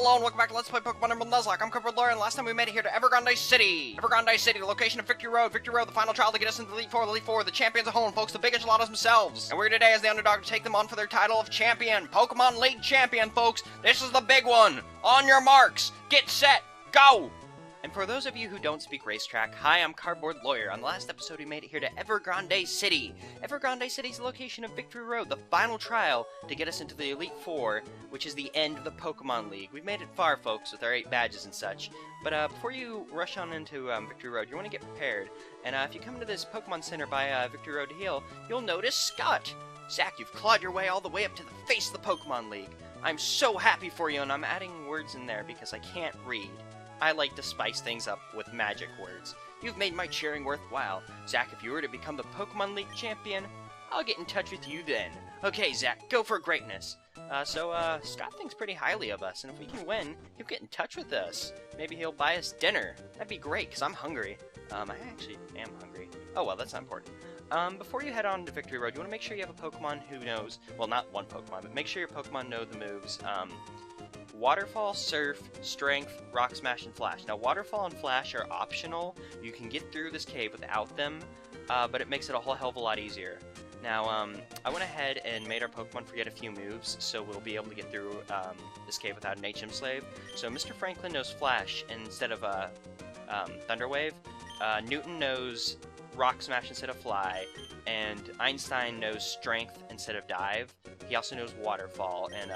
Hello and welcome back to Let's Play Pokemon Emerald Nuzlocke. I'm Pokeblog, and last time we made it here to Evergrande City. Evergrande City, the location of Victory Road. Victory Road, the final trial to get us into the Elite Four. The Elite Four, the champions of home, folks, the big enchiladas themselves. And we're here today as the underdog to take them on for their title of champion. Pokemon League champion, folks. This is the big one. On your marks, get set, go! And for those of you who don't speak racetrack, hi, I'm Cardboard Lawyer. On the last episode, we made it here to Evergrande City. Evergrande City is the location of Victory Road, the final trial to get us into the Elite Four, which is the end of the Pokemon League. We've made it far, folks, with our 8 badges and such. But before you rush on into Victory Road, you want to get prepared. And if you come to this Pokemon Center by Victory Road to heal, you'll notice Scott. Zach, you've clawed your way all the way up to the face of the Pokemon League. I'm so happy for you, and I'm adding words in there because I can't read. I like to spice things up with magic words. You've made my cheering worthwhile. Zach, if you were to become the Pokemon League champion, I'll get in touch with you then. Okay, Zach, go for greatness. Scott thinks pretty highly of us, and if we can win, he'll get in touch with us. Maybe he'll buy us dinner. That'd be great, because I'm hungry. I actually am hungry. Oh, well, that's not important. Before you head on to Victory Road, you want to make sure you have a Pokemon who knows, well, not one Pokemon, but make sure your Pokemon know the moves, Waterfall, Surf, Strength, Rock Smash, and Flash. Now, Waterfall and Flash are optional. You can get through this cave without them, but it makes it a whole hell of a lot easier. Now, I went ahead and made our Pokemon forget a few moves, so we'll be able to get through this cave without an HM Slave. So Mr. Franklin knows Flash instead of Thunder Wave. Newton knows Rock Smash instead of Fly, and Einstein knows Strength instead of Dive. He also knows Waterfall, and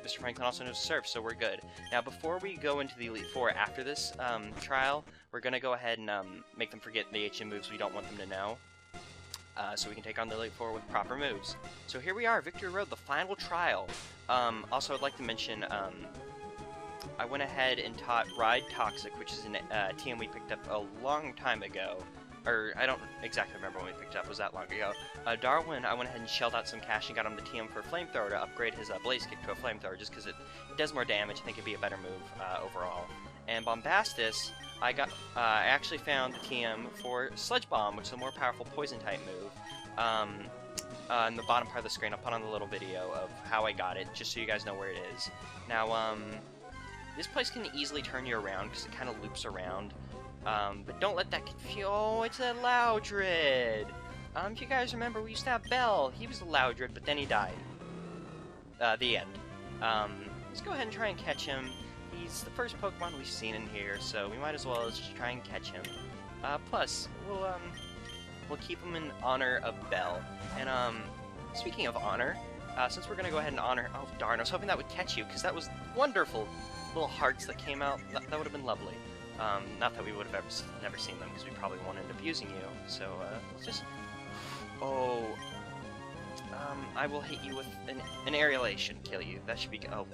Mr. Franklin also knows Surf, so we're good. Now, before we go into the Elite Four after this trial, we're going to go ahead and make them forget the HM moves we don't want them to know, so we can take on the Elite Four with proper moves. So here we are, Victory Road, the final trial. Also, I'd like to mention, I went ahead and taught Ride Toxic, which is a TM we picked up a long time ago. Or, I don't exactly remember when we picked it up, it was that long ago. Darwin, I went ahead and shelled out some cash and got him the TM for Flamethrower to upgrade his Blaze Kick to a Flamethrower, just because it does more damage. I think it'd be a better move overall. And Bombastis, I actually found the TM for Sludge Bomb, which is a more powerful Poison-type move. On the bottom part of the screen, I'll put on the little video of how I got it, just so you guys know where it is. Now, this place can easily turn you around, because it kind of loops around. But don't let that confuse. Oh, it's a Loudred! If you guys remember, we used to have Bell. He was a Loudred, but then he died. The end. Let's go ahead and try and catch him. He's the first Pokemon we've seen in here, so we might as well just try and catch him. Plus, we'll keep him in honor of Bell. And, speaking of honor, since we're gonna go ahead and honor... Oh, darn, I was hoping that would catch you, because that was wonderful. Little hearts that came out. That would have been lovely. Not that we would have never seen them, because we probably won't end up using you. So, let's just... Oh... I will hit you with an aerialation, kill you. That should be... Oh,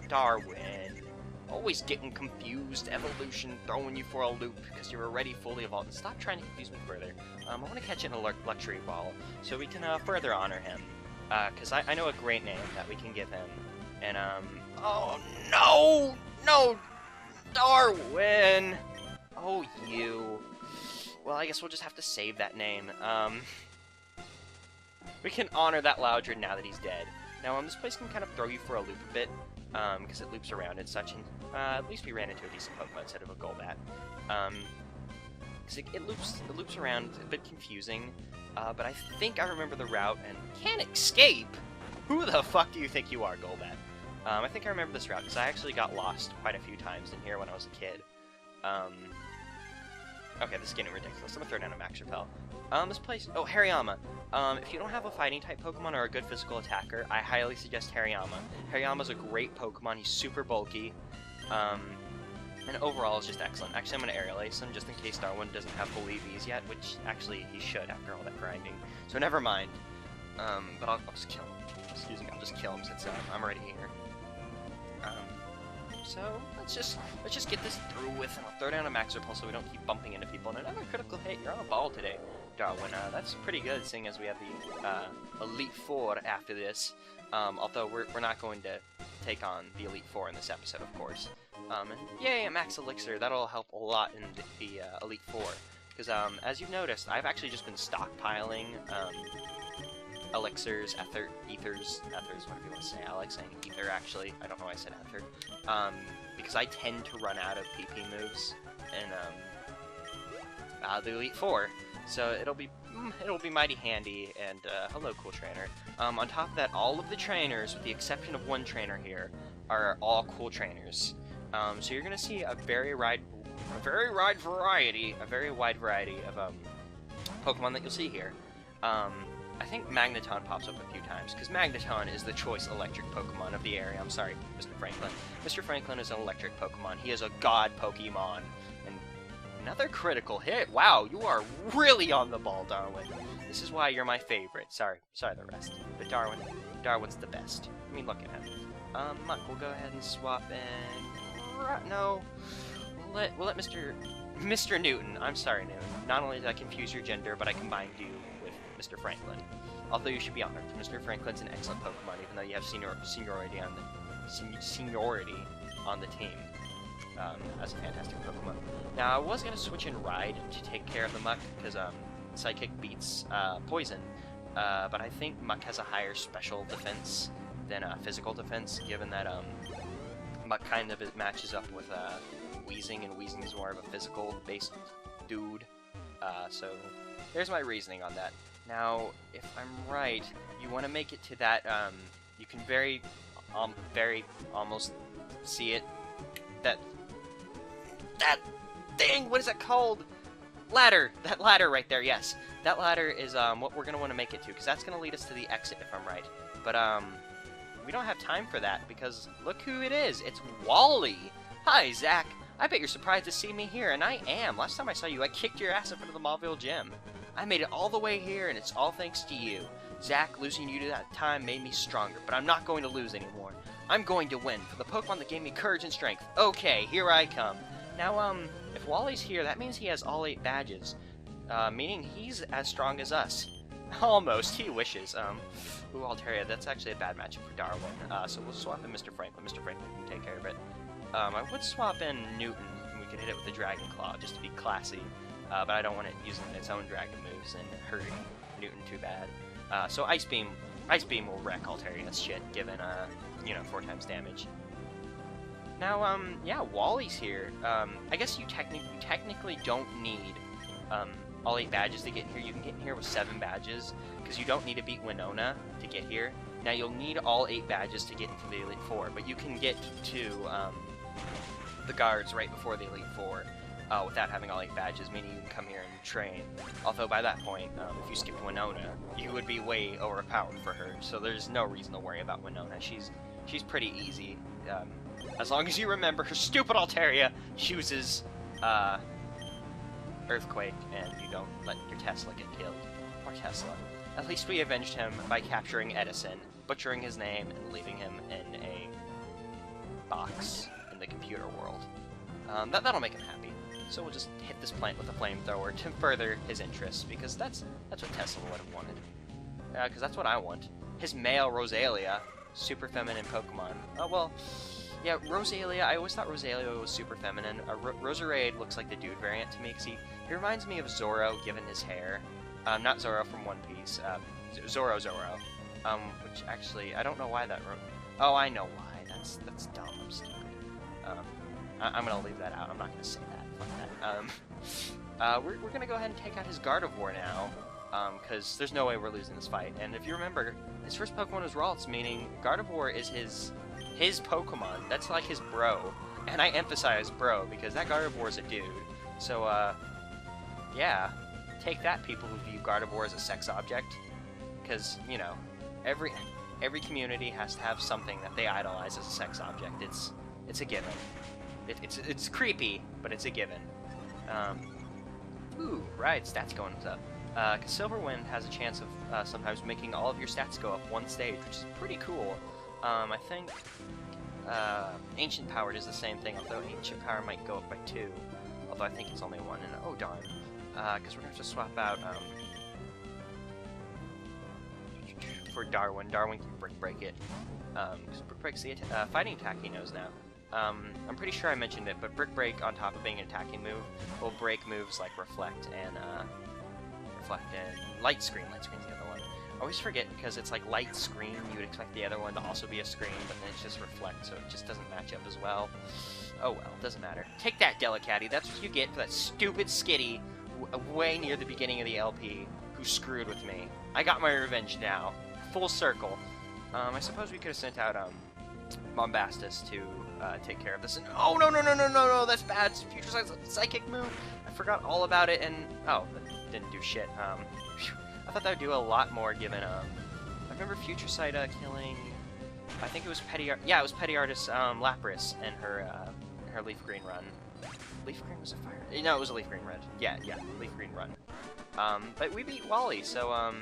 Darwin. Always getting confused. Evolution throwing you for a loop, because you're already fully evolved. And stop trying to confuse me further. I want to catch it in a luxury ball, so we can further honor him. Because I know a great name that we can give him. And, oh, no! No! Darwin! Oh, you. Well, I guess we'll just have to save that name. We can honor that Loudred now that he's dead. Now, this place can kind of throw you for a loop a bit, because it loops around and such, and at least we ran into a decent Pokemon instead of a Golbat. Because it loops around, it's a bit confusing, but I think I remember the route, and can't escape! Who the fuck do you think you are, Golbat? I think I remember this route, because I actually got lost quite a few times in here when I was a kid. Okay, this is getting ridiculous. I'm gonna throw down a Max Repel. This place... Oh, Hariyama. If you don't have a fighting-type Pokemon or a good physical attacker, I highly suggest Hariyama. Hariyama's a great Pokemon. He's super bulky. And overall, it's just excellent. Actually, I'm gonna Aerial Ace him, just in case Darwin doesn't have full EVs yet, which, actually, he should after all that grinding. So never mind. But I'll just kill him. Excuse me, I'll just kill him since I'm already here. So let's just get this through with, and I'll throw down a Max Repulse so we don't keep bumping into people. And another critical hit. You're on a ball today, Darwin. That's pretty good, seeing as we have the Elite Four after this. Although we're not going to take on the Elite Four in this episode, of course. And yay, a Max Elixir. That'll help a lot in the Elite Four. Because as you've noticed, I've actually just been stockpiling elixirs, ethers, whatever you want to say. I like saying ether, actually. I don't know why I said ether. Because I tend to run out of PP moves in the Elite Four, so it'll be mighty handy. And hello, cool trainer. On top of that, all of the trainers, with the exception of one trainer here, are all cool trainers. So you're gonna see a very wide variety of Pokemon that you'll see here. I think Magneton pops up a few times, because Magneton is the choice electric Pokemon of the area. I'm sorry, Mr. Franklin. Mr. Franklin is an electric Pokemon. He is a god Pokemon. And another critical hit. Wow, you are really on the ball, Darwin. This is why you're my favorite. Sorry the rest. But Darwin's the best. I mean, look at him. Muck, we'll go ahead and swap in... No. We'll let Mr. Newton. I'm sorry, Newton. Not only did I confuse your gender, but I combined you with Mr. Franklin. Although you should be honored, Mr. Franklin's an excellent Pokemon, even though you have seniority on the team. As a fantastic Pokemon. Now, I was going to switch in Ride to take care of the Muck, because Psychic beats Poison, but I think Muck has a higher special defense than physical defense, given that Muck kind of matches up with Weezing, and Weezing is more of a physical-based dude. So there's my reasoning on that. Now, if I'm right, you want to make it to that, you can very almost see it, that thing, what is it called? Ladder! That ladder right there, yes. That ladder is what we're going to want to make it to, because that's going to lead us to the exit, if I'm right. But, we don't have time for that, because look who it is. It's Wally! Hi, Zach! I bet you're surprised to see me here, and I am. Last time I saw you, I kicked your ass in front of the Mauville Gym. I made it all the way here, and it's all thanks to you. Zach, losing you to that time made me stronger, but I'm not going to lose anymore. I'm going to win, for the Pokemon that gave me courage and strength. Okay, here I come. Now, if Wally's here, that means he has all 8 badges, meaning he's as strong as us. Almost, he wishes. Ooh, Altaria, that's actually a bad matchup for Darwin, so we'll swap in Mr. Franklin. Mr. Franklin can take care of it. I would swap in Newton, and we could hit it with the Dragon Claw, just to be classy, but I don't want it using its own Dragon moves and hurting Newton too bad. So Ice Beam will wreck Altaria's shit, given, 4 times damage. Now, yeah, Wally's here. I guess you technically don't need, all 8 badges to get here. You can get in here with 7 badges, because you don't need to beat Winona to get here. Now, you'll need all 8 badges to get into the Elite Four, but you can get to, the guards right before the Elite Four, without having all 8 badges, meaning you can come here and train. Although, by that point, if you skipped Winona, you would be way overpowered for her, so there's no reason to worry about Winona. She's pretty easy. As long as you remember, her stupid Altaria uses, Earthquake, and you don't let your Tesla get killed. Or Tesla. At least we avenged him by capturing Edison, butchering his name, and leaving him in a box in the computer world. That'll make him happy. So we'll just hit this plant with a flamethrower to further his interests, because that's what Tesla would have wanted. Because that's what I want. His male Rosalia, super feminine Pokemon. Oh, well, yeah, Rosalia, I always thought Rosalia was super feminine. Roserade looks like the dude variant to me, because he reminds me of Zoro, given his hair. Not Zoro from One Piece, Zoro. Which actually, I don't know why that oh, I know why. That's dumb, I'm stupid. I'm gonna leave that out, I'm not gonna say that. Fuck that. We're gonna go ahead and take out his Gardevoir now, because there's no way we're losing this fight. And if you remember, his first Pokemon was Ralts, meaning Gardevoir is his Pokemon. That's like his bro. And I emphasize bro, because that Gardevoir is a dude. So, yeah. Take that, people who view Gardevoir as a sex object. Because, every community has to have something that they idolize as a sex object. It's a given. It's creepy, but it's a given. Ooh, right, stats going up. Because Silverwind has a chance of sometimes making all of your stats go up 1 stage, which is pretty cool. I think Ancient Power does the same thing, although Ancient Power might go up by 2. Although I think it's only 1, and oh darn. Because we're going to have to swap out, for Darwin. Darwin can Brick Break it. Because Brick Break's the fighting attack he knows now. I'm pretty sure I mentioned it, but Brick Break, on top of being an attacking move, will break moves like Reflect and Light Screen. Light Screen's the other one. always forget because it's like light screen, you would expect the other one to also be a screen, but then it just reflects, so it just doesn't match up as well. Oh well, doesn't matter. Take that, Delicatty. That's what you get for that stupid Skitty way near the beginning of the LP who screwed with me. I got my revenge now. Full circle. I suppose we could have sent out Bombastus to take care of this. And oh no, that's bad. It's Future Sight's psychic move. I forgot all about it, and oh, that didn't do shit. I thought that would do a lot more given I remember Future Sight killing, I think it was PettyArtist Lapras and her Leaf Green run. Leaf Green was a fire. No, it was a Leaf Green red. Yeah, Leaf Green run. But we beat Wally, so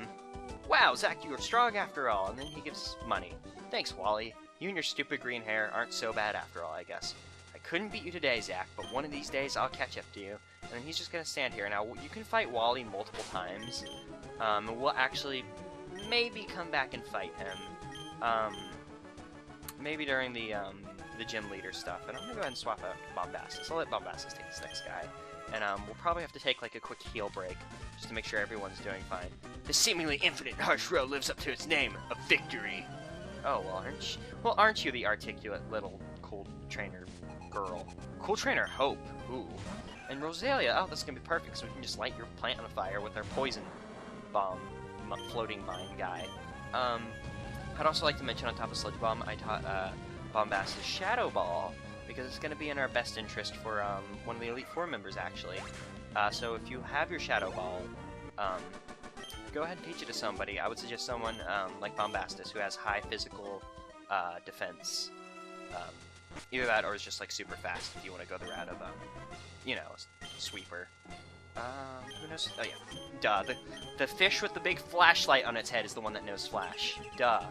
wow, Zach, you were strong after all. And then he gives money. Thanks, Wally. You and your stupid green hair aren't so bad after all, I guess. I couldn't beat you today, Zach, but one of these days I'll catch up to you. And then he's just gonna stand here. Now, you can fight Wally multiple times. And we'll actually maybe come back and fight him. Maybe during the gym leader stuff. And I'm gonna go ahead and swap out Bombastus. I'll let Bombastus take this next guy. And we'll probably have to take like a quick heal break just to make sure everyone's doing fine. The seemingly infinite harsh road lives up to its name, a victory. Oh, well, aren't you the articulate little cool trainer girl? Cool trainer Hope. Ooh. And Rosalia. Oh, this is gonna be perfect, so we can just light your plant on fire with our poison bomb floating mine guy. I'd also like to mention on top of Sludge Bomb, I taught Bombastus Shadow Ball, because it's going to be in our best interest for one of the Elite Four members, actually. So if you have your Shadow Ball, go ahead and teach it to somebody. I would suggest someone like Bombastus, who has high physical defense. Either that, or is just like super fast if you want to go the route of, you know, sweeper. Who knows? Oh yeah, duh. The fish with the big flashlight on its head is the one that knows Flash. Duh.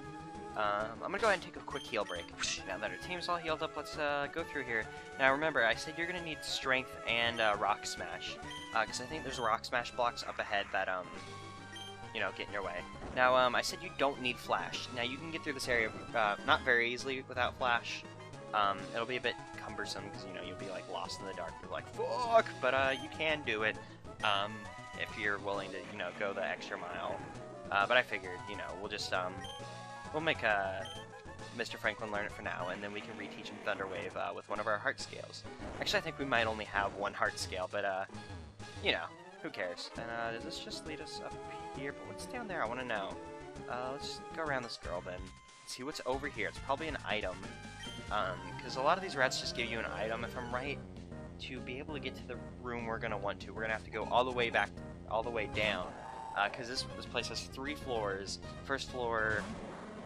I'm gonna go ahead and take a quick heal break. Now that our team's all healed up, let's go through here. Now remember, I said you're gonna need Strength and Rock Smash, because I think there's Rock Smash blocks up ahead that you know, get in your way. Now I said you don't need Flash. Now you can get through this area not very easily without Flash. It'll be a bit cumbersome because, you know, you'll be like lost in the dark. You're like, fuck, but you can do it if you're willing to, you know, go the extra mile. But I figured, you know, we'll just we'll make Mr. Franklin learn it for now, and then we can reteach him Thunder Wave with one of our heart scales. Actually, I think we might only have one heart scale, but you know, who cares? And does this just lead us up here? But what's down there? I want to know. Let's go around this girl then. See what's over here. It's probably an item. Because a lot of these rats just give you an item, if I'm right. To be able to get to the room we're going to want to, we're going to have to go all the way back, all the way down. Because this place has 3 floors. First floor,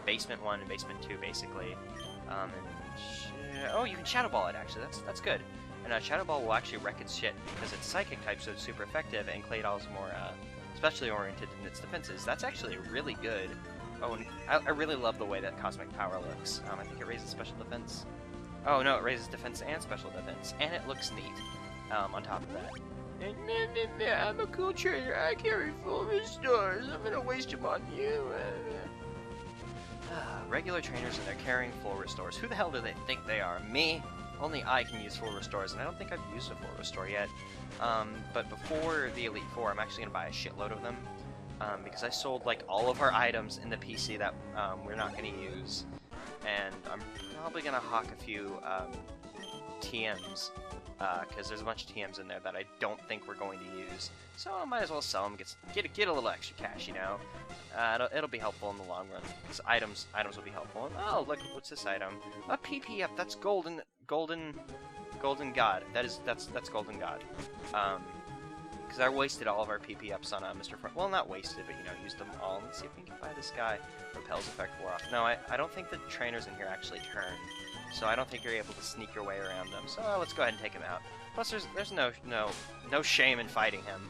basement 1 and basement 2, basically. Oh, you can Shadow Ball it, actually. That's good. And Shadow Ball will actually wreck its shit, because it's Psychic type, so it's super effective, and Claydol's more specially oriented in its defenses. That's actually really good. Oh, and I really love the way that Cosmic Power looks. I think it raises special defense. Oh no, it raises defense and special defense, and it looks neat. On top of that. I'm a cool trainer. I carry full restores. I'm gonna waste them on you. Regular trainers and they're carrying full restores. Who the hell do they think they are? Me? Only I can use full restores, and I don't think I've used a full restore yet. But before the Elite Four, I'm actually gonna buy a shitload of them. Because I sold like all of our items in the PC that we're not going to use, and I'm probably going to hawk a few TMs, because there's a bunch of TMs in there that I don't think we're going to use, so I might as well sell them, get a little extra cash, you know. It'll be helpful in the long run, because items will be helpful. And, oh, look, what's this item? A PP up. That's golden God. That's golden God. Because I wasted all of our PP ups on Mr. Frank. Well, not wasted, but, you know, used them all. Let's see if we can buy this guy. Repels effect wore off. No, I don't think the trainers in here actually turn. So I don't think you're able to sneak your way around them. So let's go ahead and take him out. Plus, there's no shame in fighting him.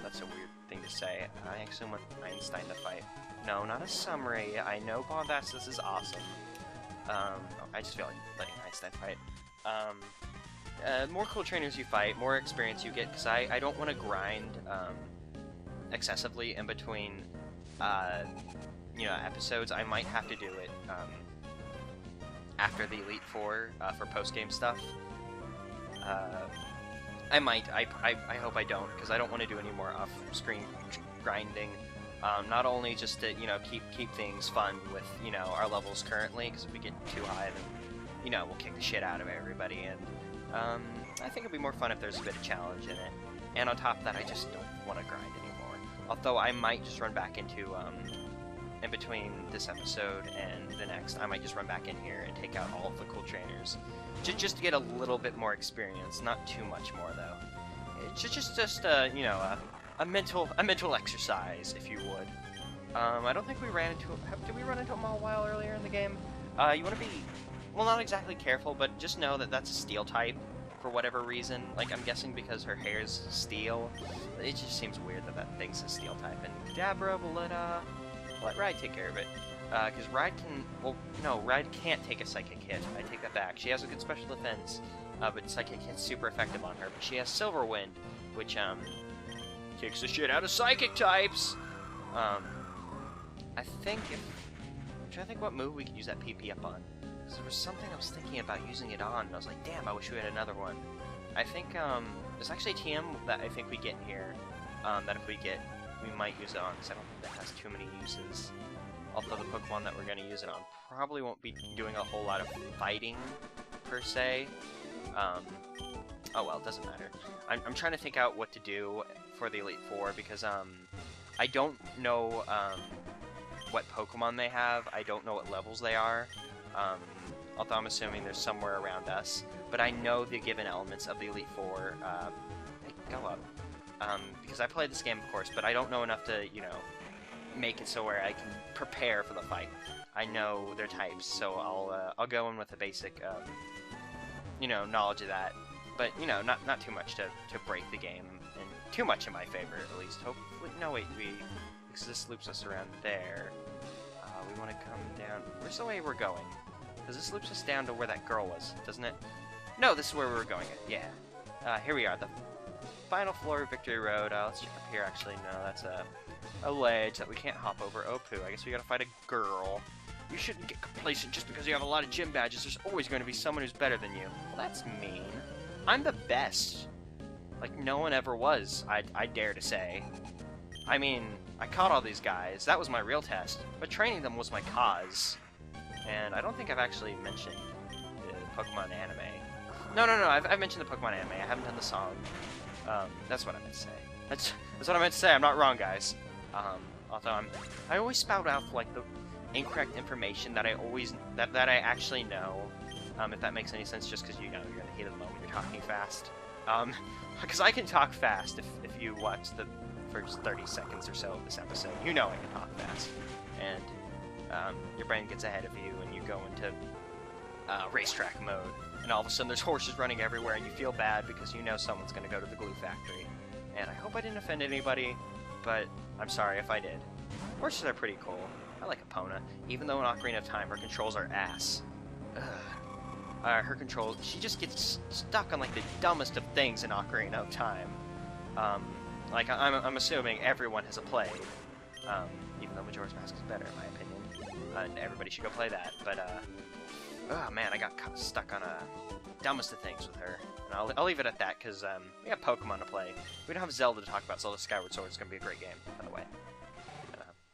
That's a weird thing to say. I actually want Einstein to fight. No, not a summary. I know Bombastus is awesome. I just feel like letting Einstein fight. More cool trainers you fight, more experience you get, because I don't want to grind excessively in between you know, episodes. I might have to do it after the Elite Four for post-game stuff. I might. I hope I don't, because I don't want to do any more off-screen grinding Not only just to, you know, keep things fun with, you know, our levels currently, because if we get too high, then, you know, we'll kick the shit out of everybody, and I think it'd be more fun if there's a bit of challenge in it. And on top of that, I just don't want to grind anymore. Although I might just run back into, in between this episode and the next, I might just run back in here and take out all of the cool trainers. Just to get a little bit more experience, not too much more, though. It's just you know, a mental exercise, if you would. I don't think we ran into did we run into a Mawile earlier in the game? You want to be, well, not exactly careful, but just know that that's a steel type for whatever reason. Like, I'm guessing because her hair's steel. It just seems weird that that thing's a steel type. And Kadabra will let Ride take care of it. Because Ride can, well, no, Ride can't take a Psychic hit. I take that back. She has a good special defense, but Psychic hit's super effective on her. But she has Silver Wind, which, kicks the shit out of Psychic types! I think if... I'm trying to think what move we could use that PP up on. Because there was something I was thinking about using it on, and I was like, damn, I wish we had another one. I think, there's actually a TM that I think we get in here, that if we get, we might use it on, because I don't think that has too many uses. Although the Pokemon that we're going to use it on probably won't be doing a whole lot of fighting, per se. Oh well, it doesn't matter. I'm trying to think out what to do for the Elite Four, because, I don't know, what Pokemon they have. I don't know what levels they are. Although I'm assuming they're somewhere around us. But I know the given elements of the Elite Four, go up. Because I played this game, of course, but I don't know enough to, you know, make it so where I can prepare for the fight. I know their types, so I'll go in with a basic, you know, knowledge of that. But, you know, not too much to break the game, and too much in my favor, at least. Hopefully, no, wait, because this loops us around there. We want to come down. Where's the way we're going? Because this loops us down to where that girl was, doesn't it? No, this is where we were going. Yeah. Here we are, the final floor of Victory Road. Let's check up here, actually. No, that's a ledge that we can't hop over. Oh, poo. I guess we gotta fight a girl. You shouldn't get complacent just because you have a lot of gym badges. There's always going to be someone who's better than you. Well, that's mean. I'm the best. Like, no one ever was, I dare to say. I mean, I caught all these guys. That was my real test. But training them was my cause. And I don't think I've actually mentioned the Pokemon anime. No, I've mentioned the Pokemon anime. I haven't done the song. That's what I meant to say. That's what I meant to say. I'm not wrong, guys. Although I always spout out, like, the incorrect information that I actually know. If that makes any sense, just because, you know, you're in the heat of the moment, you're talking fast. Because I can talk fast if you watch the first 30 seconds or so of this episode. You know I can talk fast. And, your brain gets ahead of you, and you go into, racetrack mode. And all of a sudden there's horses running everywhere, and you feel bad because you know someone's gonna go to the glue factory. And I hope I didn't offend anybody, but I'm sorry if I did. Horses are pretty cool. I like Epona, even though in Ocarina of Time her controls are ass. Ugh. Her controls, she just gets stuck on, like, the dumbest of things in Ocarina of Time. Like, I'm assuming everyone has played, even though Majora's Mask is better, in my opinion. And everybody should go play that, but, oh man, I got stuck on dumbest of things with her. And I'll leave it at that, because, we got Pokemon to play. We don't have Zelda to talk about, Zelda Skyward Sword is going to be a great game, by the way.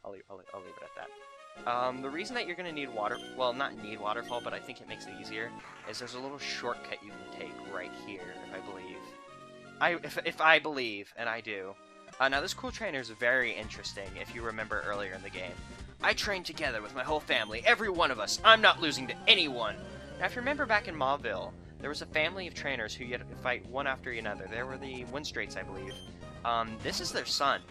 I'll leave it at that. The reason that you're going to need well, not need Waterfall, but I think it makes it easier, is there's a little shortcut you can take right here, if I believe. If I believe, and I do. Now, this cool trainer is very interesting, if you remember earlier in the game. I trained together with my whole family, every one of us. I'm not losing to anyone. Now, if you remember back in Mauville, there was a family of trainers who you had to fight one after another. There were the Windstraits, I believe. This is their son.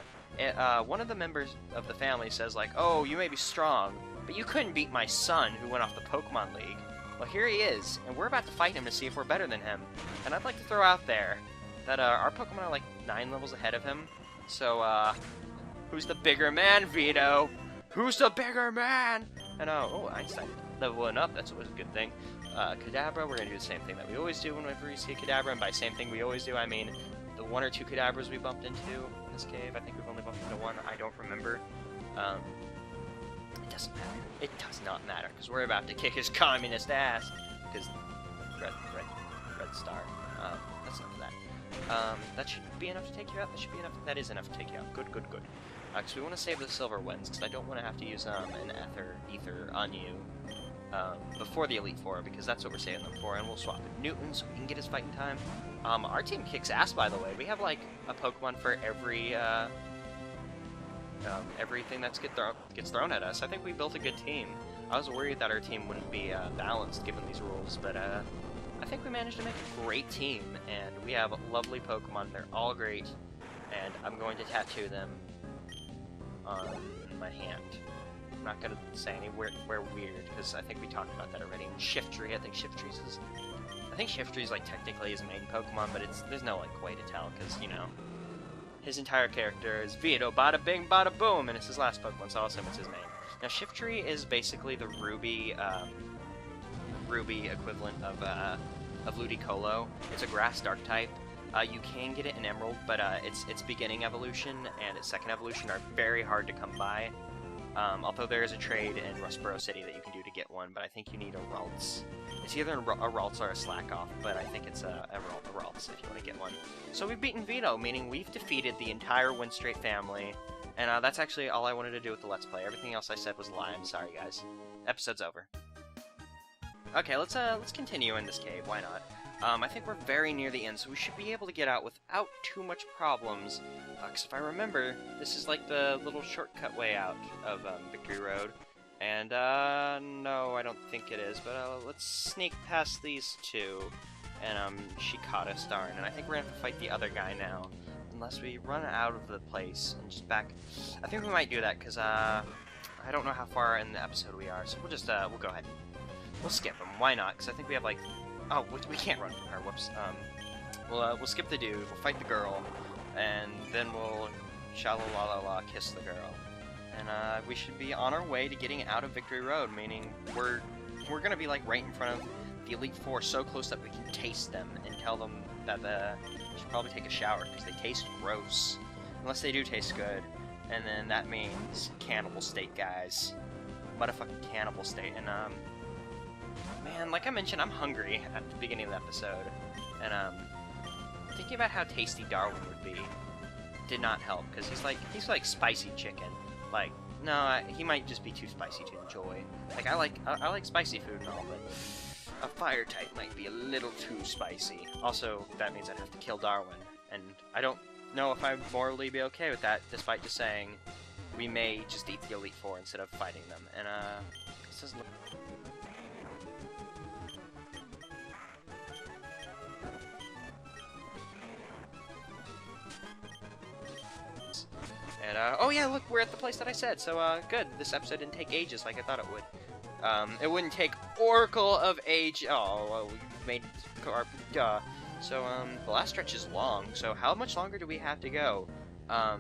One of the members of the family says, like, oh, you may be strong, but you couldn't beat my son who went off the Pokemon League. Well, here he is, and we're about to fight him to see if we're better than him. And I'd like to throw out there that our Pokemon are like 9 levels ahead of him. So, who's the bigger man, Vito? Who's the bigger man? And, oh, Einstein leveling up, that's always a good thing. Kadabra, we're going to do the same thing that we always do whenever we see a Kadabra, and by same thing we always do, I mean the 1 or 2 Kadabras we bumped into in this cave. I think we've only bumped into 1, I don't remember. It doesn't matter. It does not matter, because we're about to kick his communist ass. Because red star. That's enough of that. That should be enough to take you out. That should be enough. That is enough to take you out. Good. Because we want to save the silver ones, because I don't want to have to use an ether on you before the Elite Four, because that's what we're saving them for, and we'll swap it Newton so we can get his fighting time. Our team kicks ass, by the way. We have, like, a Pokemon for every, everything that gets thrown at us. I think we built a good team. I was worried that our team wouldn't be balanced given these rules, but I think we managed to make a great team, and we have lovely Pokemon. They're all great, and I'm going to tattoo them on my hand. I'm not going to say anywhere weird, because I think we talked about that already. And Shiftry, I think Shiftry's like technically his main Pokemon, but there's no like way to tell, because, you know, his entire character is Vito, bada bing, bada boom, and it's his last Pokemon, so I'll assume it's his main. Now, Shiftry is basically the Ruby equivalent of Ludicolo. It's a Grass Dark type. You can get it in Emerald, but its beginning evolution and its second evolution are very hard to come by. Although there is a trade in Rustboro City that you can do to get one, but I think you need a Ralts. It's either a Ralts or a Slack-Off, but I think it's a Ralts if you want to get one. So we've beaten Vito, meaning we've defeated the entire Winstraight family, and that's actually all I wanted to do with the Let's Play. Everything else I said was a lie. I'm sorry, guys. Episode's over. Okay, let's continue in this cave. Why not? I think we're very near the end, so we should be able to get out without too much problems. Because if I remember, this is like the little shortcut way out of Victory Road. And, no, I don't think it is, but let's sneak past these two. And, she caught us, darn. And I think we're gonna have to fight the other guy now. Unless we run out of the place and just back. I think we might do that, because, I don't know how far in the episode we are, so we'll just, we'll go ahead. We'll skip them. Why not? Because I think we have, like... Oh, we can't run. Or, whoops. We'll skip the dude, we'll fight the girl, and then we'll sha-la-la-la-la kiss the girl. And, we should be on our way to getting out of Victory Road, meaning we're gonna be, like, right in front of the Elite Four, so close that we can taste them and tell them that they should probably take a shower, because they taste gross. Unless they do taste good. And then that means Cannibal State, guys. Motherfucking Cannibal State. And, man, like I mentioned, I'm hungry at the beginning of the episode, and thinking about how tasty Darwin would be did not help, because he's like spicy chicken. Like, no, he might just be too spicy to enjoy. Like, I like spicy food and all, but a fire type might be a little too spicy. Also, that means I'd have to kill Darwin, and I don't know if I'd morally be okay with that, despite just saying we may just eat the Elite Four instead of fighting them. And this doesn't look... And, oh yeah, look, we're at the place that I said, so, good. This episode didn't take ages like I thought it would. It wouldn't take Oracle of Age... Oh, well, we made... So, the last stretch is long, so how much longer do we have to go? I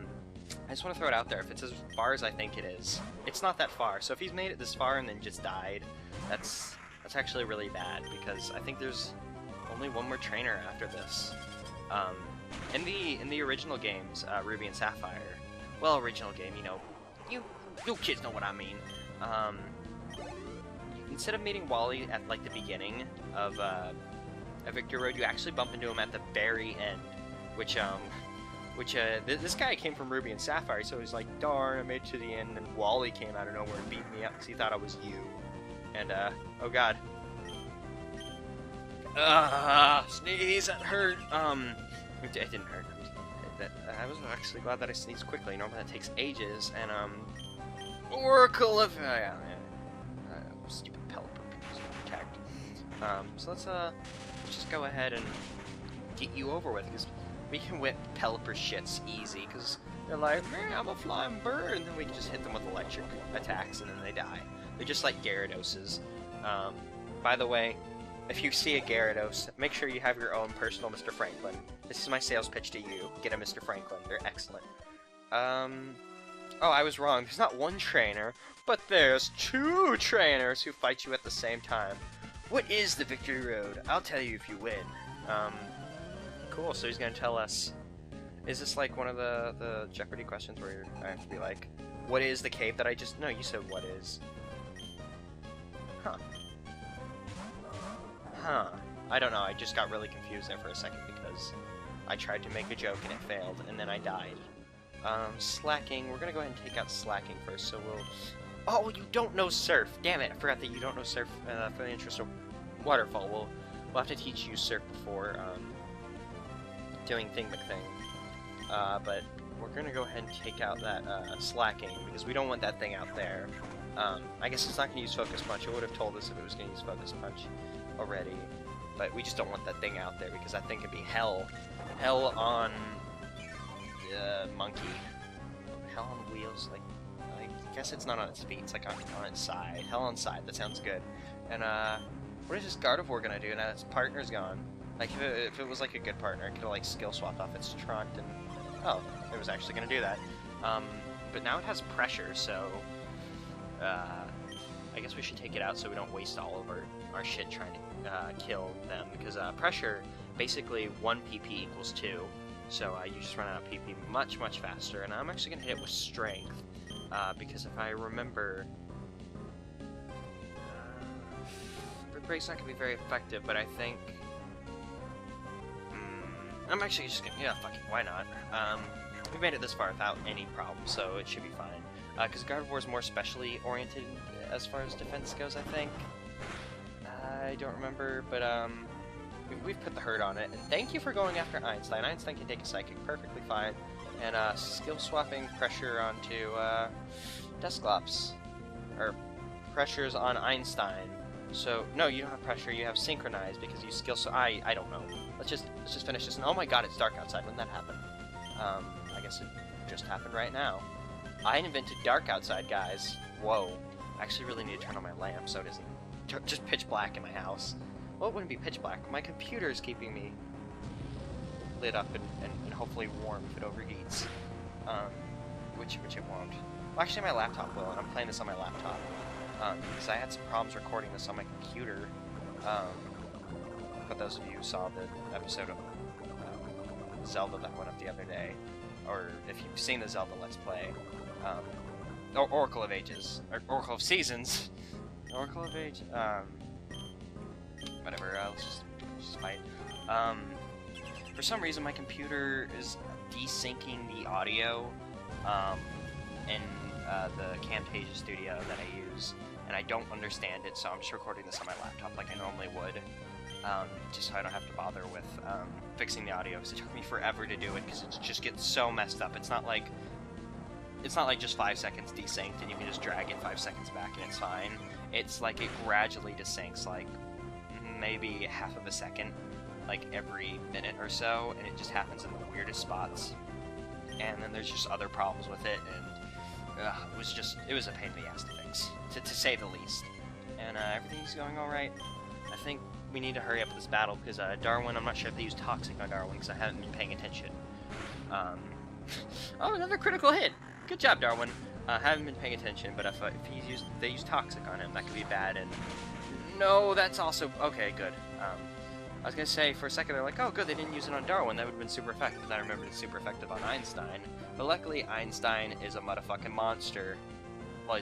just want to throw it out there. If it's as far as I think it is, it's not that far. So if he's made it this far and then just died, that's actually really bad, because I think there's only one more trainer after this. In the original games, Ruby and Sapphire... Well, original game, you know, you kids know what I mean. Instead of meeting Wally at, like, the beginning of Victory Road, you actually bump into him at the very end, which this guy came from Ruby and Sapphire, so he's like, darn, I made it to the end, and Wally came out of nowhere and beat me up because he thought I was you. And, oh god. Sneeze, that hurt. It didn't hurt. I was actually glad that I sneezed quickly. Normally that takes ages, and, Oracle of... stupid Pelipper attacked. So let's just go ahead and get you over with, because we can whip Pelipper shits easy, because they're like, man, I'm a flying bird, and then we can just hit them with electric attacks, and then they die. They're just like Gyarados. By the way, if you see a Gyarados, make sure you have your own personal Mr. Franklin. This is my sales pitch to you. Get a Mr. Franklin. They're excellent. Oh, I was wrong. There's not one trainer, but there's two trainers who fight you at the same time. What is the Victory Road? I'll tell you if you win. Cool, so he's gonna tell us... Is this like one of the Jeopardy questions where I have to be like, what is the cave that I just... No, you said what is. Huh. Huh. I don't know, I just got really confused there for a second because I tried to make a joke and it failed, and then I died. Slacking, we're gonna go ahead and take out slacking first, so we'll... Oh, you don't know surf! Damn it, I forgot that you don't know surf for the interest of waterfall. We'll have to teach you surf before, doing Thing McThing. But we're gonna go ahead and take out that, slacking, because we don't want that thing out there. I guess it's not gonna use Focus Punch. It would have told us if it was gonna use Focus Punch already. But we just don't want that thing out there, because that thing could be hell. Hell on... monkey. Hell on wheels, like... I guess it's not on its feet, it's like on its side. Hell on side, that sounds good. And, what is this Gardevoir gonna do now that its partner's gone? Like, if it was like a good partner, it could've, like, skill swapped off its trunt and... Oh, it was actually gonna do that. But now it has pressure, so... I guess we should take it out so we don't waste all of our shit trying to kill them, because pressure, basically 1 PP equals 2, so you just run out of PP much, much faster, and I'm actually going to hit it with strength, because if I remember, Brick Break's not going to be very effective, but I think, I'm actually just going to, yeah, fuck it, why not? We made it this far without any problem, so it should be fine. Because Gardevoir is more specially oriented as far as defense goes, I think. I don't remember, but we've put the hurt on it. And thank you for going after Einstein. Einstein can take a Psychic perfectly fine. And skill swapping pressure onto Dusclops. Or pressures on Einstein. So no, you don't have pressure. You have Synchronize because you skill. So I don't know. Let's just finish this. And oh my God, it's dark outside. When did that happen? I guess it just happened right now. I invented dark outside, guys. Whoa. I actually really need to turn on my lamp so it isn't just pitch black in my house. Well, it wouldn't be pitch black. My computer is keeping me lit up and hopefully warm if it overheats. Which it won't. Well, actually, my laptop will, and I'm playing this on my laptop. Because I had some problems recording this on my computer. But those of you who saw the episode of Zelda that went up the other day, or if you've seen the Zelda Let's Play, or Oracle of Ages, or Oracle of Seasons, Oracle of Age, whatever, let's just fight. For some reason my computer is desyncing the audio, in the Camtasia Studio that I use, and I don't understand it, so I'm just recording this on my laptop like I normally would, just so I don't have to bother with, fixing the audio, because it took me forever to do it, because it just gets so messed up. It's not like just 5 seconds desynced and you can just drag it 5 seconds back and it's fine. It's like it gradually desyncs, like maybe half of a second, like every minute or so, and it just happens in the weirdest spots. And then there's just other problems with it, and it was a pain in the ass to fix, to say the least. And everything's going alright. I think we need to hurry up with this battle, because Darwin, I'm not sure if they use Toxic on Darwin, because I haven't been paying attention. Oh, another critical hit! Good job, Darwin. Haven't been paying attention, but if they use Toxic on him, that could be bad, and... No, that's also... Okay, good. I was gonna say, for a second, they're like, oh, good, they didn't use it on Darwin, that would've been super effective, and I remembered it's super effective on Einstein. But luckily, Einstein is a motherfucking monster. Well,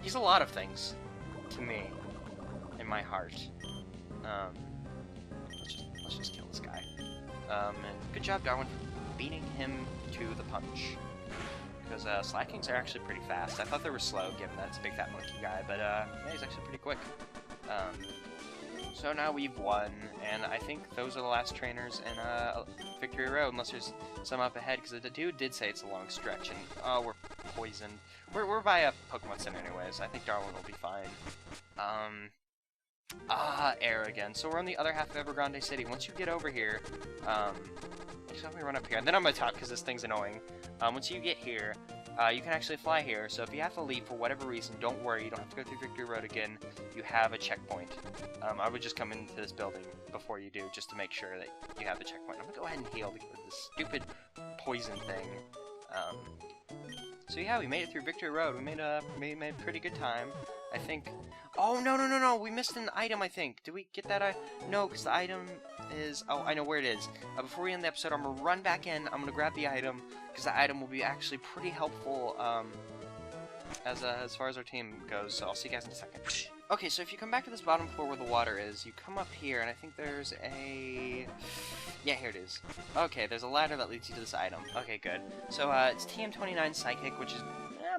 he's a lot of things, to me, in my heart. Let's just kill this guy. And good job, Darwin, for beating him to the punch. Because Slackings are actually pretty fast. I thought they were slow, given that it's a big fat monkey guy, but yeah, he's actually pretty quick. So now we've won, and I think those are the last trainers in Victory Road, unless there's some up ahead, because the dude did say it's a long stretch, and oh, we're poisoned. We're by a Pokemon Center anyways. I think Darwin will be fine. Air again. So we're on the other half of Evergrande City. Once you get over here, just let me run up here, and then I'm gonna talk because this thing's annoying. Once you get here, you can actually fly here, so if you have to leave for whatever reason, don't worry, you don't have to go through Victory Road again. You have a checkpoint. I would just come into this building before you do, just to make sure that you have the checkpoint. I'm gonna go ahead and heal to get rid of this stupid poison thing. So yeah, we made it through Victory Road. We made a pretty good time, I think. Oh, no, we missed an item, I think. Did we get that? No, because the item is... Oh, I know where it is. Before we end the episode, I'm going to run back in. I'm going to grab the item, because the item will be actually pretty helpful as far as our team goes. So I'll see you guys in a second. Okay, so if you come back to this bottom floor where the water is, you come up here, and I think there's a... Yeah, here it is. Okay, there's a ladder that leads you to this item. Okay, good. So, it's TM29 Psychic, which is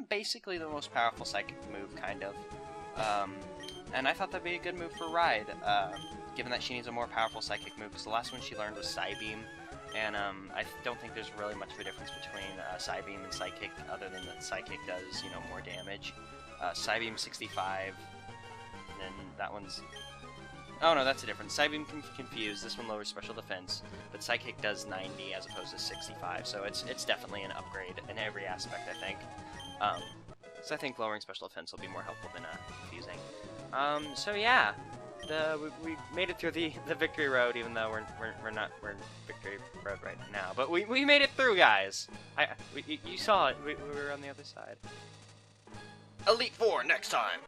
basically the most powerful Psychic move, kind of. And I thought that'd be a good move for Ride, given that she needs a more powerful Psychic move, because the last one she learned was Psybeam, and I don't think there's really much of a difference between Psybeam and Psychic, other than that Psychic does, you know, more damage. Psybeam 65, and then that one's... Oh no, that's a difference. Psybeam can confuse, this one lowers special defense, but Psychic does 90 as opposed to 65, so it's definitely an upgrade in every aspect, I think. So I think lowering special defense will be more helpful than confusing. So yeah, we made it through the victory road, even though we're in victory road right now. But we made it through, guys. You saw it. We were on the other side. Elite Four next time.